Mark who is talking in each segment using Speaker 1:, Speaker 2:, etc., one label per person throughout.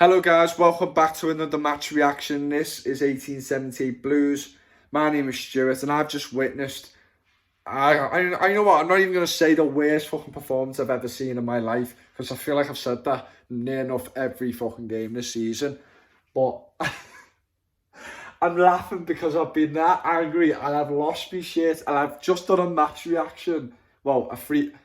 Speaker 1: Hello guys, welcome back to another match reaction. This is 1878 Blues. My name is Stuart and I've just witnessed, I you know what, I'm not even going to say the worst fucking performance I've ever seen in my life, because I feel like I've said that near enough every fucking game this season. But I'm laughing because I've been that angry and I've lost my shit and I've just done a match reaction. Well,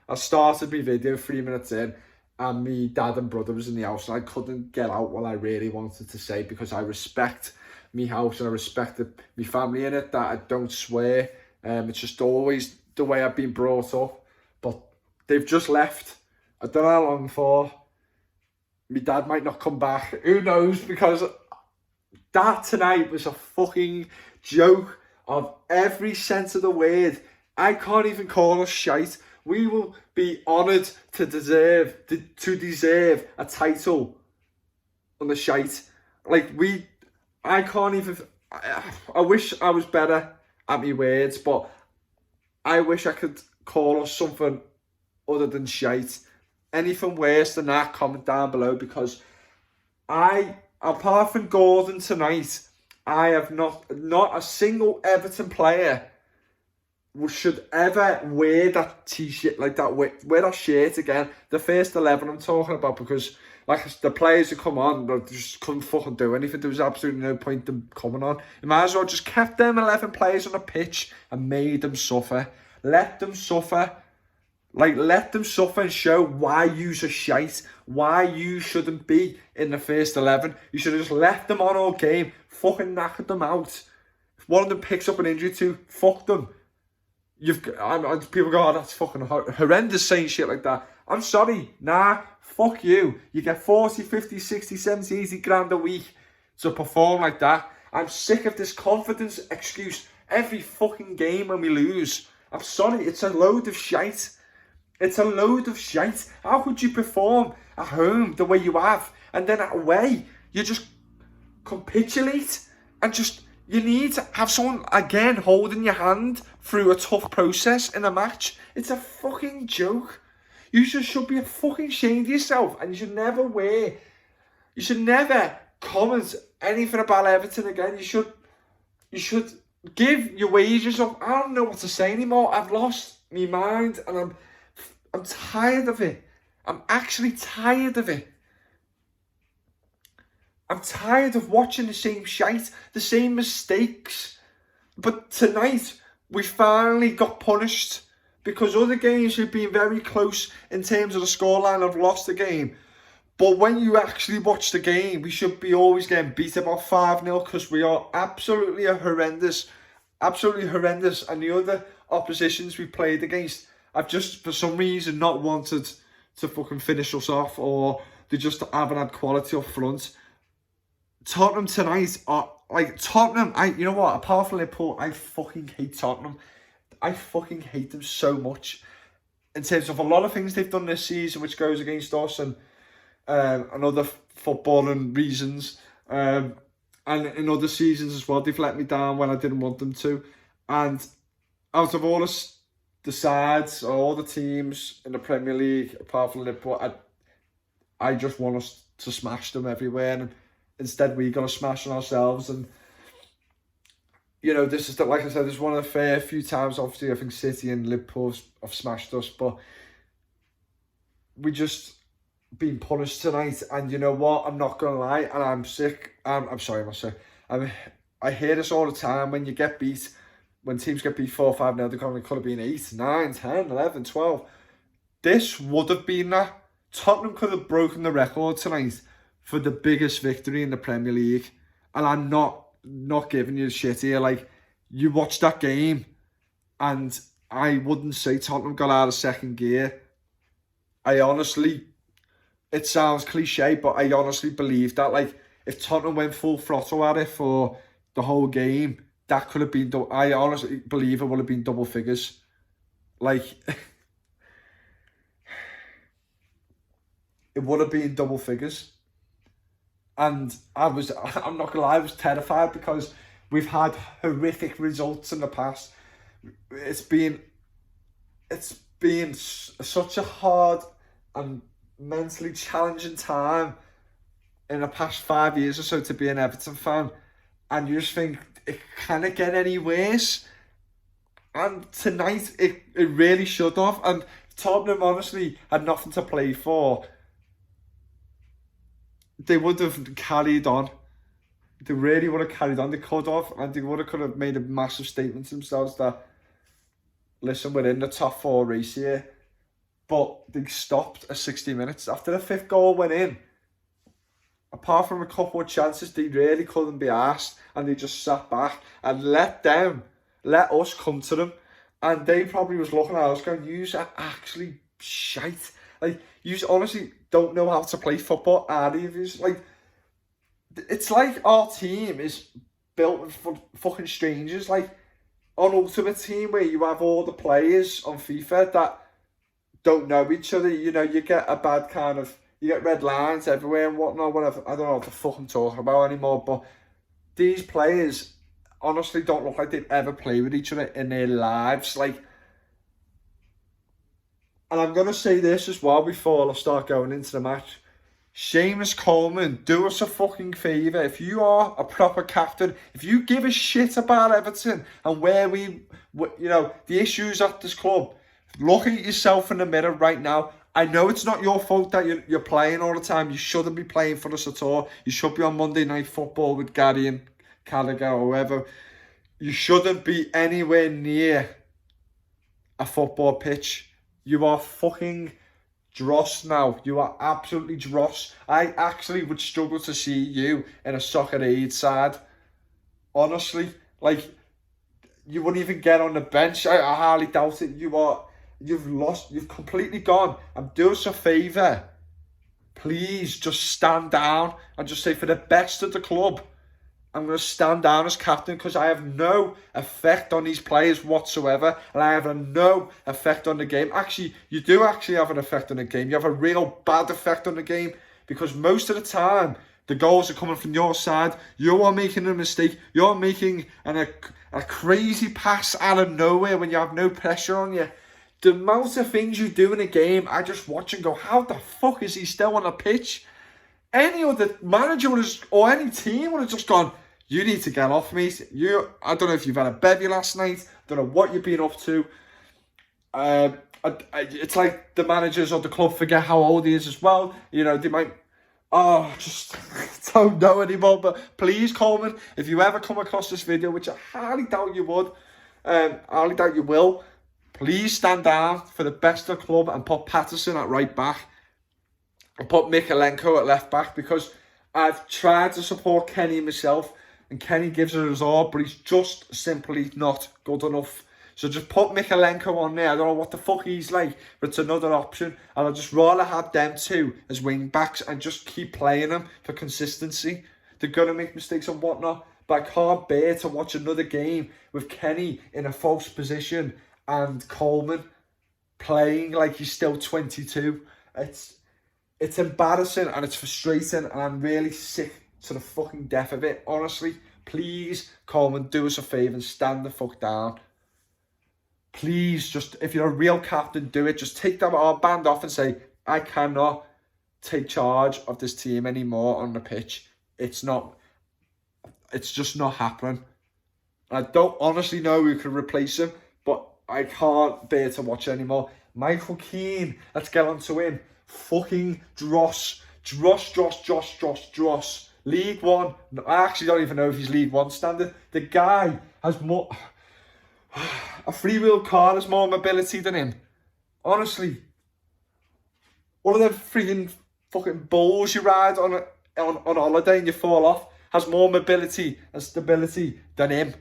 Speaker 1: I started my video 3 minutes in and me dad and brother was in the house and I couldn't get out what I really wanted to say, because I respect me house and I respect me family in it, that I don't swear. It's just always the way I've been brought up. But they've just left. I don't know how long for. My dad might not come back. Who knows? Because that tonight was a fucking joke of every sense of the word. I can't even call us shite. We will be honoured to deserve a title on the shite. I can't even. I wish I was better at my words, but I wish I could call us something other than shite. Anything worse than that, comment down below, because apart from Gordon tonight, I have not a single Everton player should ever wear that t-shirt like that, wear that shirt again. The first 11 I'm talking about, because like the players who come on, they just couldn't fucking do anything. There was absolutely no point them coming on. You might as well just kept them 11 players on the pitch and made them suffer. Let them suffer. Let them suffer and show why you's a shite, why you shouldn't be in the first 11. You should have just left them on all game, fucking knackered them out. If one of them picks up an injury too, fuck them. People go, oh, that's fucking horrendous saying shit like that. I'm sorry, nah, fuck you. You get 40, 50, 60, 70, 80 grand a week to perform like that. I'm sick of this confidence excuse every fucking game when we lose. I'm sorry, it's a load of shite. It's a load of shite. How could you perform at home the way you have, and then away you just capitulate and just... You need to have someone, again, holding your hand through a tough process in a match. It's a fucking joke. You should be fucking ashamed of yourself, and you should never comment anything about Everton again. You should give your wages up. I don't know what to say anymore. I've lost my mind, and I'm tired of it. I'm actually tired of it. I'm tired of watching the same shite, the same mistakes. But tonight, we finally got punished, because other games we've been very close in terms of the scoreline. I've lost the game. But when you actually watch the game, we should be always getting beat about 5-0, because we are absolutely horrendous. Absolutely horrendous. And the other oppositions we played against, I've just, for some reason, not wanted to fucking finish us off, or they just haven't had quality up front. Tottenham tonight are Tottenham. You know what? Apart from Liverpool, I fucking hate Tottenham. I fucking hate them so much, in terms of a lot of things they've done this season, which goes against us and other footballing reasons. And in other seasons as well, they've let me down when I didn't want them to. And out of all the sides, or all the teams in the Premier League, apart from Liverpool, I just want us to smash them everywhere. And instead, we're going to smash on ourselves. And, you know, this is, like I said, this is one of the fair few times, obviously, I think City and Liverpool have smashed us. But we just been punished tonight. And you know what? I'm not going to lie. And I'm sick. I'm sorry, I'm not sick. I hear this all the time. When you get beat, when teams get beat 4-5 now, it could have been 8, 9, 10, 11, 12. This would have been that. Tottenham could have broken the record tonight for the biggest victory in the Premier League. And I'm not giving you shit here. Like, you watch that game, and I wouldn't say Tottenham got out of second gear. I honestly, it sounds cliche, but I honestly believe that. Like, if Tottenham went full throttle at it for the whole game, that could have been, I honestly believe it would have been double figures. Like, it would have been double figures. And I'm not gonna lie, I was terrified, because we've had horrific results in the past. It's been such a hard and mentally challenging time in the past 5 years or so to be an Everton fan, and you just think it can't get any worse. And tonight it really should have. And Tottenham honestly had nothing to play for. They would have carried on. They really would have carried on. They could have, and they could have made a massive statement to themselves that, listen, we're in the top 4 race here. But they stopped at 60 minutes. After the 5th goal went in, apart from a couple of chances, they really couldn't be arsed, and they just sat back and let us come to them. And they probably was looking at us going, you are actually shite. Like, you honestly don't know how to play football, are you? Like, it's like our team is built for fucking strangers. Like, on Ultimate Team, where you have all the players on FIFA that don't know each other, you know, you get a bad kind of, you get red lines everywhere and whatnot, whatever. I don't know what the fuck I'm talking about anymore, but these players honestly don't look like they'd ever play with each other in their lives. Like, and I'm going to say this as well before I start going into the match. Seamus Coleman, do us a fucking favour. If you are a proper captain, if you give a shit about Everton and where we, you know, the issues at this club, look at yourself in the mirror right now. I know it's not your fault that you're playing all the time. You shouldn't be playing for us at all. You should be on Monday Night Football with Gary and Gallagher or whoever. You shouldn't be anywhere near a football pitch. You are fucking dross now. You are absolutely dross. I actually would struggle to see you in a soccer aid side. Honestly, like, you wouldn't even get on the bench. I hardly doubt it. You've completely gone. And do us a favour. Please just stand down and just say, for the best of the club, I'm going to stand down as captain, because I have no effect on these players whatsoever, and I have no effect on the game. Actually, you do actually have an effect on the game. You have a real bad effect on the game, because most of the time, the goals are coming from your side. You are making a mistake. You're making a crazy pass out of nowhere when you have no pressure on you. The amount of things you do in a game, I just watch and go, how the fuck is he still on the pitch? Any other manager or any team would have just gone, you need to get off me. I don't know if you've had a bevy last night. I don't know what you've been up to. It's like the managers of the club forget how old he is as well. You know, they might, just don't know anymore. But please, Coleman, if you ever come across this video, which I highly doubt you would, I highly doubt you will, please stand down for the best of the club and put Patterson at right back. And put Mikalenko at left back, because I've tried to support Kenny myself, and Kenny gives it his all, but he's just simply not good enough. So just put Mikalenko on there. I don't know what the fuck he's like, but it's another option. And I'd just rather have them two as wing backs and just keep playing them for consistency. They're going to make mistakes and whatnot, but I can't bear to watch another game with Kenny in a false position and Coleman playing like he's still 22. It's embarrassing and it's frustrating, and I'm really sick to the fucking death of it. Honestly, please, Coleman, do us a favour and stand the fuck down. Please, just, if you're a real captain, do it. Just take that armband off and say, I cannot take charge of this team anymore on the pitch. It's just not happening. I don't honestly know who can replace him, but I can't bear to watch it anymore. Michael Keane, let's get on to him. Fucking dross. League One. I actually don't even know if he's League One standard. The guy has more... A three-wheel car has more mobility than him. Honestly. One of them freaking fucking bulls you ride on holiday and you fall off has more mobility and stability than him.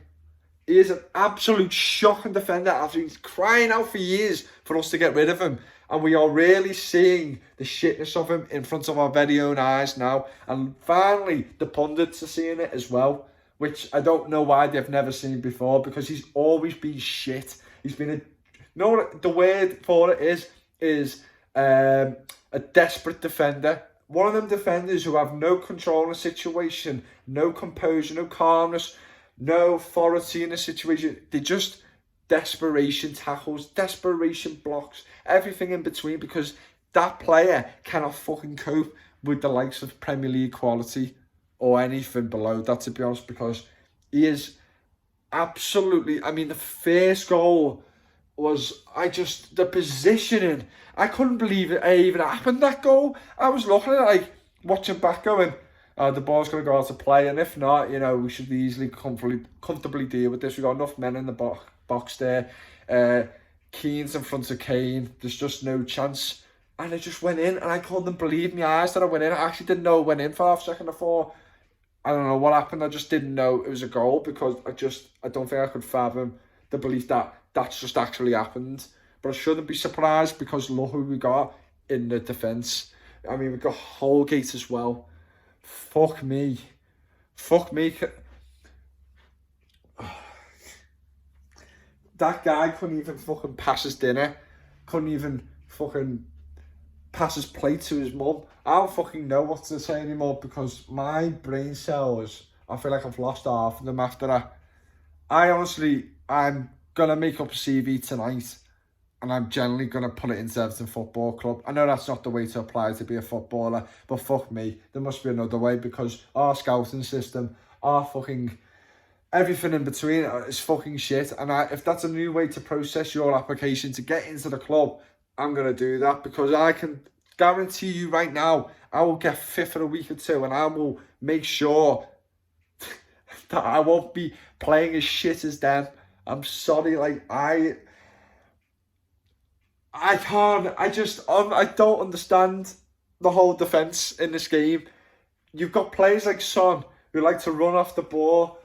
Speaker 1: He is an absolute shocking defender. I've been crying out for years for us to get rid of him. And we are really seeing the shitness of him in front of our very own eyes now. And finally, the pundits are seeing it as well, which I don't know why they've never seen before, because he's always been shit. He's been the word for it is a desperate defender. One of them defenders who have no control in a situation, no composure, no calmness, no authority in a situation. They just... desperation tackles, desperation blocks, everything in between, because that player cannot fucking cope with the likes of Premier League quality or anything below that, to be honest, because he is absolutely, I mean, the first goal was, the positioning, I couldn't believe it even happened, that goal. I was looking at it, like, watching back going, the ball's going to go out to play, and if not, you know, we should easily comfortably deal with this. We've got enough men in the box there. Keane's in front of Kane. There's just no chance. And it just went in, and I couldn't believe my eyes that it went in. I actually didn't know it went in for half a second. I thought, I don't know what happened. I just didn't know it was a goal, because I don't think I could fathom the belief that that's just actually happened. But I shouldn't be surprised, because look who we got in the defence. I mean, we got Holgate as well. Fuck me. That guy couldn't even fucking pass his dinner. Couldn't even fucking pass his plate to his mum. I don't fucking know what to say anymore, because my brain cells, I feel like I've lost half of them after that. I'm going to make up a CV tonight, and I'm generally going to put it into Everton Football Club. I know that's not the way to apply to be a footballer, but fuck me, there must be another way, because our scouting system, our fucking everything in between is fucking shit. And if that's a new way to process your application to get into the club, I'm going to do that, because I can guarantee you right now, I will get fit for a week or two, and I will make sure that I won't be playing as shit as them. I'm sorry, like, I don't understand the whole defence in this game. You've got players like Son who like to run off the ball.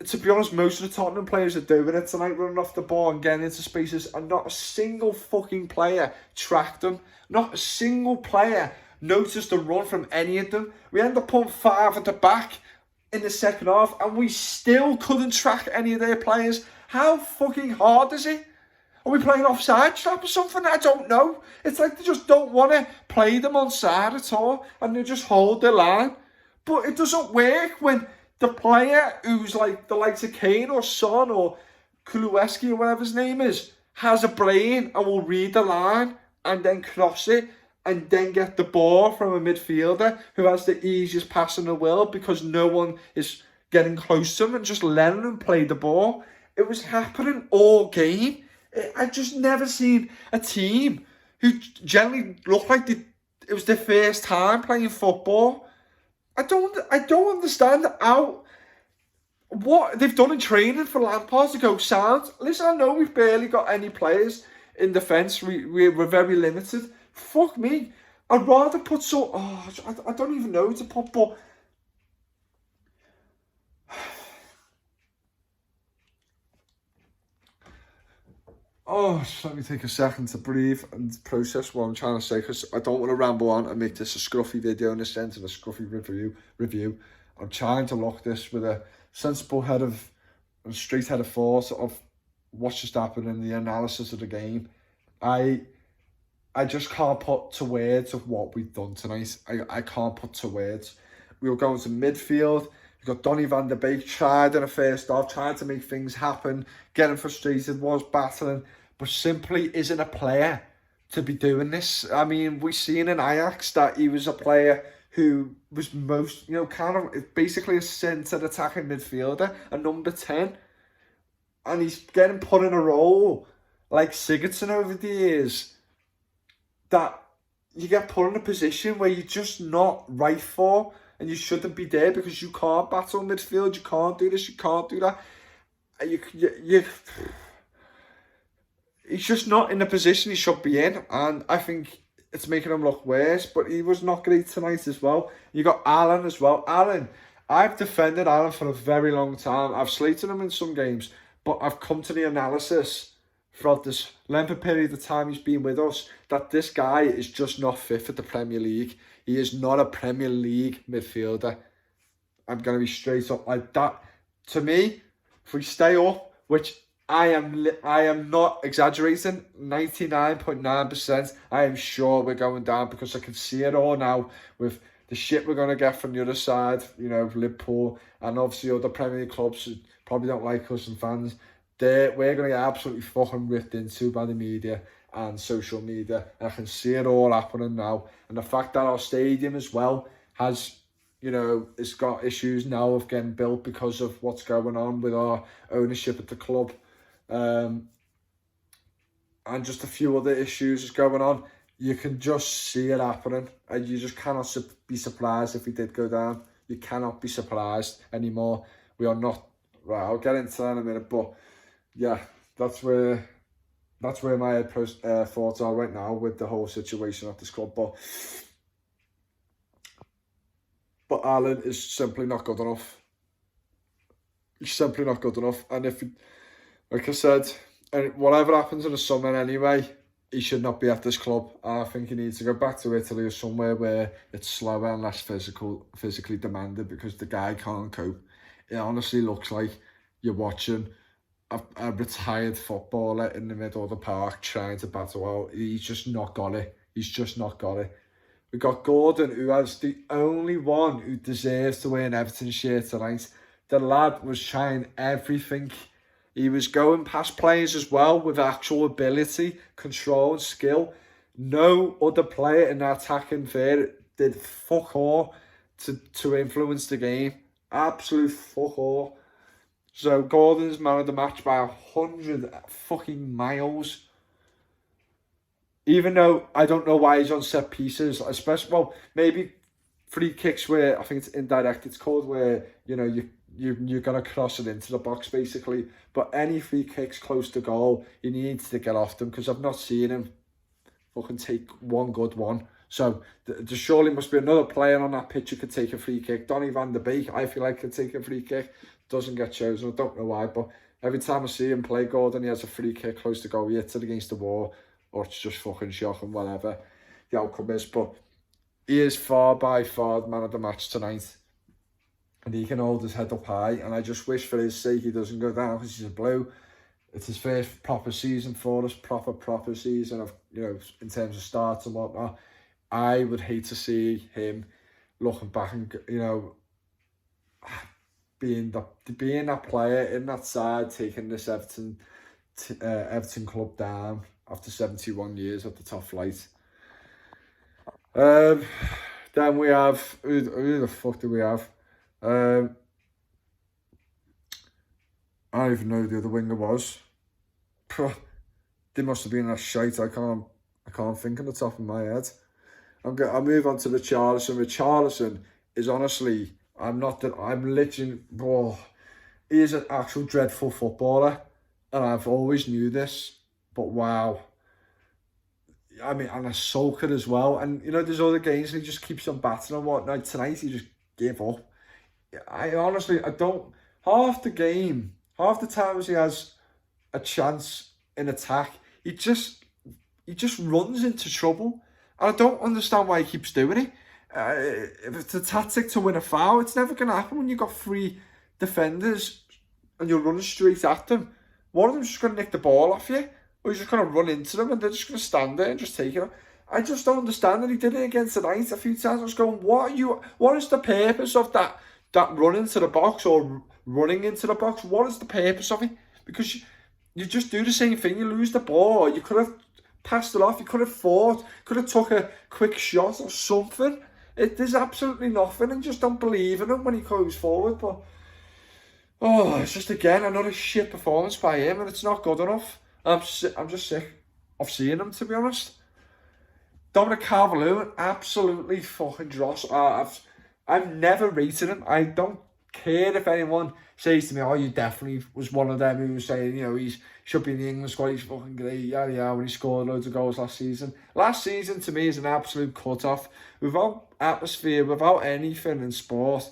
Speaker 1: To be honest, most of the Tottenham players are doing it tonight, running off the ball and getting into spaces, and not a single fucking player tracked them. Not a single player noticed a run from any of them. We ended up putting 5 at the back in the second half, and we still couldn't track any of their players. How fucking hard is it? Are we playing offside trap or something? I don't know. It's like they just don't want to play them on side at all, and they just hold their line. But it doesn't work when the player who's like the likes of Kane or Son or Kulusevski or whatever his name is has a brain and will read the line and then cross it and then get the ball from a midfielder who has the easiest pass in the world, because no one is getting close to him, and just letting him play the ball. It was happening all game. I just never seen a team who generally looked like it was their first time playing football. I don't understand what they've done in training for Lampard to go sound. Listen, I know we've barely got any players in defence. We're very limited. Fuck me. I'd rather put I don't even know who to put, but let me take a second to breathe and process what I'm trying to say, because I don't want to ramble on and make this a scruffy video in a sense, and a scruffy review. I'm trying to look this with a sensible head of, a straight head of thought of what's just happened in the analysis of the game. I just can't put to words of what we've done tonight. I can't put to words. We were going to midfield. We got Donny van der Beek, tried in the first half, tried to make things happen, getting frustrated, was battling, but simply isn't a player to be doing this. I mean, we've seen in Ajax that he was a player who was most, kind of basically a centre attacking midfielder, a number 10. And he's getting put in a role like Sigurdsson over the years, that you get put in a position where you're just not right for, and you shouldn't be there, because you can't battle midfield, you can't do this, you can't do that. He's just not in the position he should be in, and I think it's making him look worse. But he was not great tonight as well. You got Alan as well. Alan, I've defended Alan for a very long time. I've slated him in some games, but I've come to the analysis throughout this length of period of time he's been with us that this guy is just not fit for the Premier League. He is not a Premier League midfielder. I'm going to be straight up like that. To me, if we stay up, which I am not exaggerating, 99.9%, I am sure we're going down, because I can see it all now with the shit we're going to get from the other side, Liverpool, and obviously other Premier League clubs who probably don't like us and fans. We're going to get absolutely fucking ripped into by the media. and social media. And I can see it all happening now. And the fact that our stadium as well has, it's got issues now of getting built because of what's going on with our ownership at the club. And just a few other issues is going on. You can just see it happening, and you just cannot be surprised if we did go down. You cannot be surprised anymore. We are not. Right, I'll get into that in a minute, but yeah, that's where my thoughts are right now with the whole situation at this club. But Alan is simply not good enough. He's simply not good enough, and like I said, and whatever happens in the summer anyway, he should not be at this club. I think he needs to go back to Italy or somewhere where it's slower and less physically demanded, because the guy can't cope. It honestly looks like you're watching a retired footballer in the middle of the park trying to battle out. He's just not got it. He's just not got it. We got Gordon, who is the only one who deserves to wear an Everton shirt tonight. The lad was trying everything. He was going past players as well with actual ability, control and skill. No other player in the attacking third did fuck all to influence the game. Absolute fuck all. So Gordon's man of the match by 100 fucking miles. Even though I don't know why he's on set pieces, especially, well, maybe free kicks where, I think it's indirect, it's called, where, you're going to cross it into the box, basically. But any free kicks close to goal, he needs to get off them, because I've not seen him fucking take one good one. So there surely must be another player on that pitch who could take a free kick. Donny van der Beek, I feel like, could take a free kick. Doesn't get chosen. I don't know why, but every time I see him play Gordon, he has a free kick close to goal. He hits it against the wall, or it's just fucking shocking, whatever the outcome is. But he is by far the man of the match tonight. And he can hold his head up high. And I just wish for his sake he doesn't go down, because he's a blue. It's his first proper season for us, proper season of, in terms of starts and whatnot. I would hate to see him looking back and, being that player in that side, taking this Everton club down after 71 years at the top flight. Then we have, who the fuck do we have? I don't even know who the other winger was. They must have been a shite. I can't think on the top of my head. I'll move on to Richarlison. Richarlison is honestly, he is an actual dreadful footballer, and I've always knew this, but wow. I mean, and a sulker as well. And, there's other games and he just keeps on battering and whatnot. Tonight he just gave up. I don't, half the times he has a chance in attack, he just runs into trouble. And I don't understand why he keeps doing it. If it's a tactic to win a foul, it's never going to happen when you've got three defenders and you're running straight at them. One of them's just going to nick the ball off you, or you're just going to run into them and they're just going to stand there and just take it. I just don't understand that he did it against the Knights a few times. I was going, what is the purpose of that run into the box or running into the box? What is the purpose of it? Because you just do the same thing. You lose the ball. You could have passed it off. You could have fought. Could have took a quick shot or something. There's absolutely nothing, and just don't believe in him when he goes forward. But it's just, again, another shit performance by him, and it's not good enough. I'm just sick of seeing him, to be honest. Dominic Calvert-Lewin, absolutely fucking dross. I've never rated him. I don't care if anyone says to me, you definitely was one of them who was saying, he should be in the England squad, he's fucking great, yeah, when he scored loads of goals last season. Last season, to me, is an absolute cut-off. Without atmosphere, without anything in sport,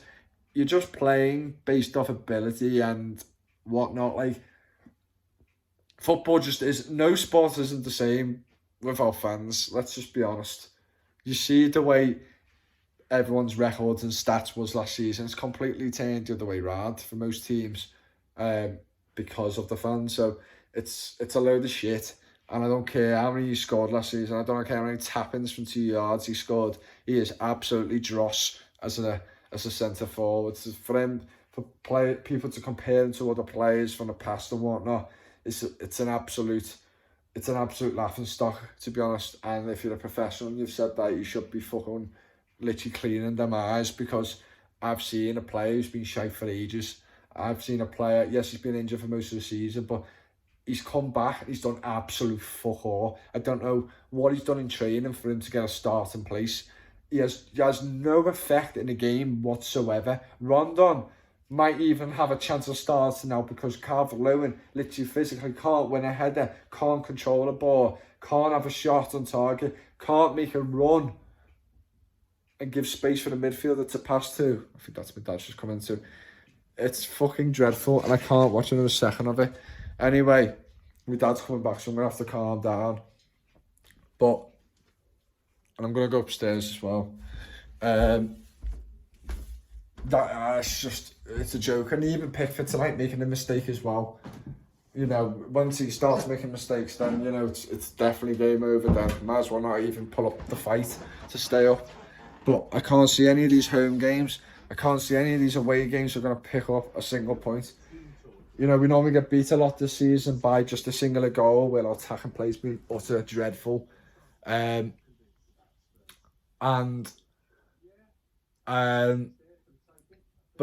Speaker 1: you're just playing based off ability and whatnot. Like, football just is, no sport isn't the same without fans, let's just be honest. You see the way everyone's records and stats was last season, it's completely turned the other way around for most teams because of the fans. So it's a load of shit, and I don't care how many he scored last season. I don't care how many tap-ins from 2 yards he scored. He is absolutely dross as a centre forward. For him, people to compare him to other players from the past and whatnot, it's an absolute it's an absolute laughing stock, to be honest. And if you're a professional and you've said that, you should be fucking literally cleaning them eyes, because I've seen a player who's been shite for ages. I've seen a player, yes, he's been injured for most of the season, but he's come back and he's done absolute fuck all. I don't know what he's done in training for him to get a starting place. He has no effect in the game whatsoever. Rondon might even have a chance of starting now, because Calvert-Lewin literally physically can't win a header, can't control a ball, can't have a shot on target, can't make a run and give space for the midfielder to pass to. I think that's my dad's just coming to. It's fucking dreadful, and I can't watch another second of it. Anyway, my dad's coming back, so I'm going to have to calm down. And I'm going to go upstairs as well. It's a joke. And even Pickford tonight making a mistake as well. You know, once he starts making mistakes, then, you know, it's definitely game over then. Might as well not even pull up the fight to stay up. But I can't see any of these home games. I can't see any of these away games are going to pick up a single point. You know, we normally get beat a lot this season by just a singular goal, where our attacking play's been utter dreadful. But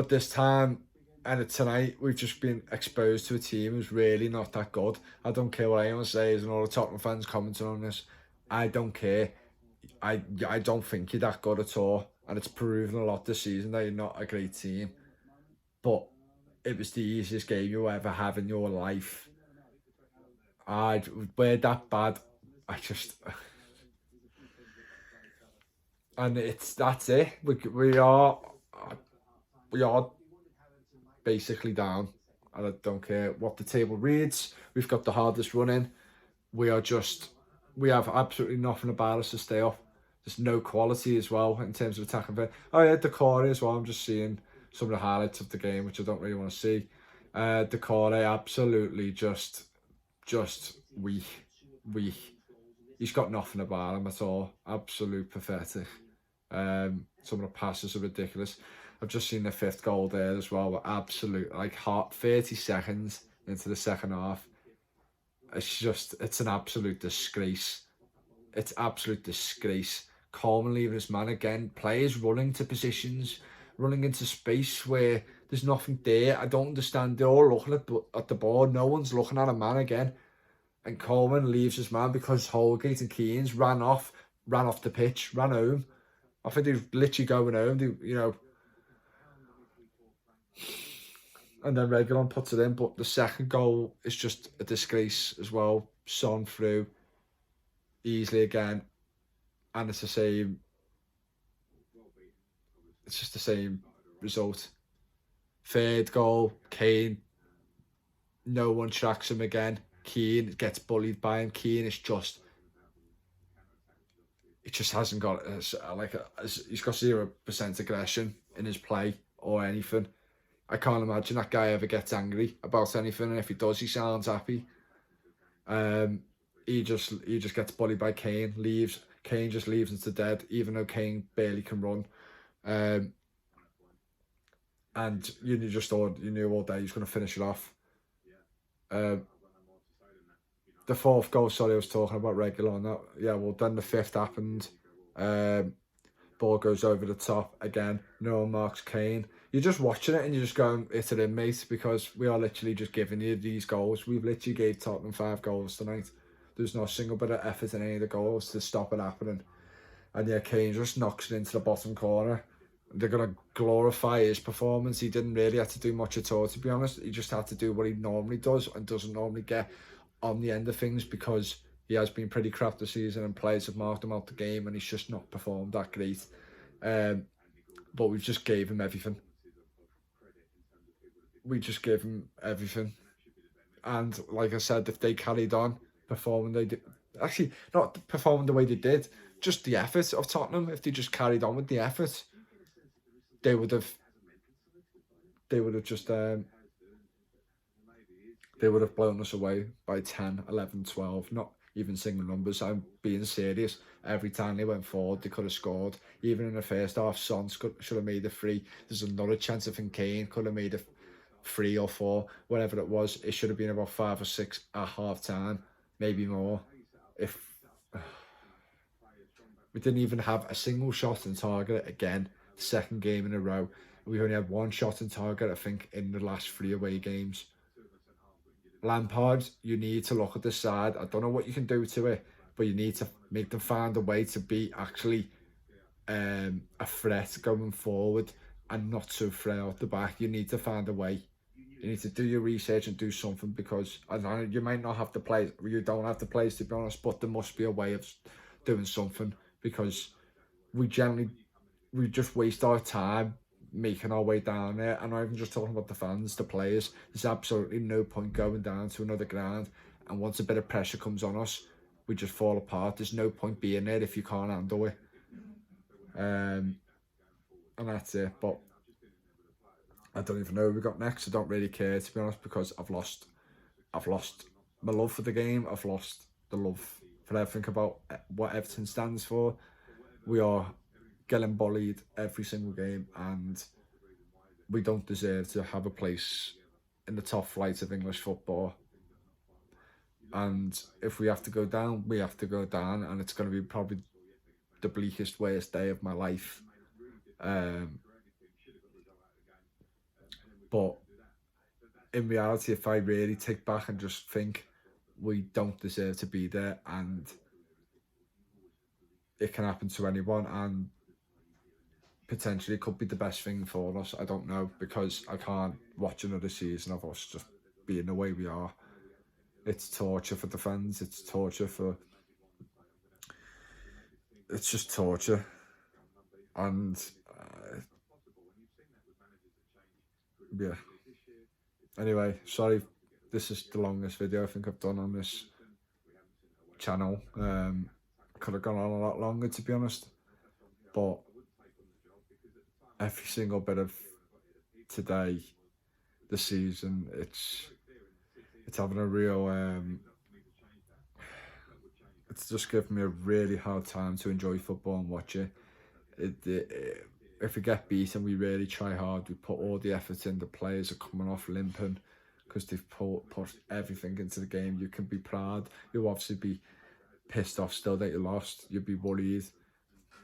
Speaker 1: this time, and tonight, we've just been exposed to a team who's really not that good. I don't care what anyone says, and all the Tottenham fans commenting on this. I don't care. I don't think you're that good at all, and it's proven a lot this season that you're not a great team. But it was the easiest game you'll ever have in your life. We're that bad. And that's it. We are basically down, and I don't care what the table reads. We've got the hardest run in. We have absolutely nothing about us to stay up. There's no quality as well in terms of attacking. Oh yeah, Decore as well. I'm just seeing some of the highlights of the game, which I don't really want to see. Decore absolutely just weak. He's got nothing about him at all. Absolute pathetic. Some of the passes are ridiculous. I've just seen the 5th goal there as well. Absolute, 30 seconds into the second half. It's an absolute disgrace. It's absolute disgrace. Coleman leaving his man again. Players running to positions, running into space where there's nothing there. I don't understand. They're all looking at the ball. No one's looking at a man again. And Coleman leaves his man because Holgate and Keane ran off the pitch, ran home. I think they're literally going home. And then Reguilon puts it in. But the second goal is just a disgrace as well. Son through easily again, and it's the same. It's just the same result. 3rd goal, Kane. No one tracks him again. Keane gets bullied by him. Keane is just. He just hasn't got he's got 0% aggression in his play or anything. I can't imagine that guy ever gets angry about anything, and if he does, he sounds happy. He just gets bullied by Kane. Kane just leaves him to dead, even though Kane barely can run. And you knew all day he was going to finish it off. The 4th goal, sorry, I was talking about Reguilon. Then the 5th happened. Ball goes over the top again. No one marks Kane. You're just watching it and you're just going, it's an inmate, because we are literally just giving you these goals. We've literally gave Tottenham 5 goals tonight. There's not a single bit of effort in any of the goals to stop it happening. And yeah, Kane just knocks it into the bottom corner. They're going to glorify his performance. He didn't really have to do much at all, to be honest. He just had to do what he normally does and doesn't normally get on the end of things, because he has been pretty crap this season and players have marked him out the game and he's just not performed that great. But we just gave him everything. And like I said, if they carried on performing, not performing the way they did, just the effort of Tottenham, if they just carried on with the effort, they would have blown us away by 10, 11, 12, not even single numbers. I'm being serious. Every time they went forward, they could have scored. Even in the first half, Son should have made a 3. There's another chance if Kane could have made a 3 or 4, whatever it was. It should have been about 5 or 6 at half time.
Speaker 2: maybe more. If we didn't even have a single shot on target again, second game in a row. We only had one shot on target, I think, in the last 3 away games. Lampard, you need to look at the side. I don't know what you can do to it, but you need to make them find a way to be actually a threat going forward and not so frail at the back. You need to find a way. You need to do your research and do something, because I don't know, you might not have the players, you don't have the players to be honest, but there must be a way of doing something, because we just waste our time making our way down there. I'm not even just talking about the fans, the players. There's absolutely no point going down to another ground, and once a bit of pressure comes on us, we just fall apart. There's no point being there if you can't handle it. And that's it. But I don't even know who we got next. I don't really care, to be honest, because I've lost my love for the game. I've lost the love for everything about what Everton stands for. We are getting bullied every single game, and we don't deserve to have a place in the top flight of English football. And if we have to go down, we have to go down, and it's going to be probably the bleakest, worst day of my life. But in reality, if I really take back and just think, we don't deserve to be there, and it can happen to anyone, and potentially it could be the best thing for us. I don't know, because I can't watch another season of us just being the way we are. It's torture for the fans. It's torture for... It's just torture. And yeah. Anyway, sorry, this is the longest video I think I've done on this channel. Could have gone on a lot longer, to be honest, but every single bit of today, the season, it's having a real it's just giving me a really hard time to enjoy football and watch it. If we get beaten, we really try hard. We put all the effort in. The players are coming off limping because they've put everything into the game. You can be proud. You'll obviously be pissed off still that you lost. You'll be worried,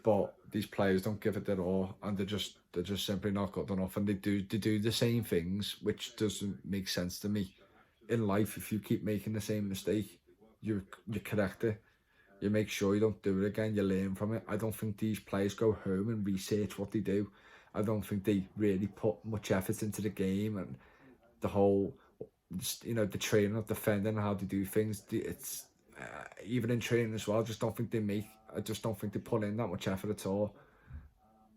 Speaker 2: but these players don't give it their all, and they're just simply not good enough. And they do the same things, which doesn't make sense to me. In life, if you keep making the same mistake, you correct it. You make sure you don't do it again, you learn from it. I don't think these players go home and research what they do. I don't think they really put much effort into the game and the whole, you know, the training of defending and how they do things. It's even in training as well, I just don't think they put in that much effort at all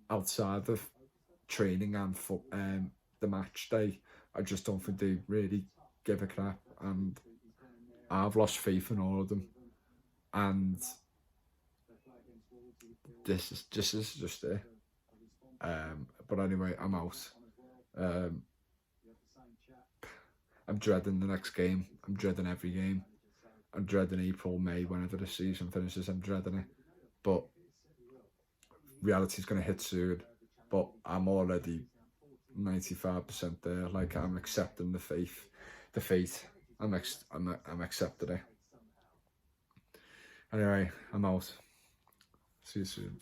Speaker 2: outside of training and for the match day. I just don't think they really give a crap, and I've lost faith in all of them. And this is just it. But anyway, I'm out. I'm dreading the next game. I'm dreading every game. I'm dreading April, May, whenever the season finishes. I'm dreading it. But reality's going to hit soon. But I'm already 95% there. Like, I'm accepting the fate. I'm accepting it. Anyway, I'm out. See you soon.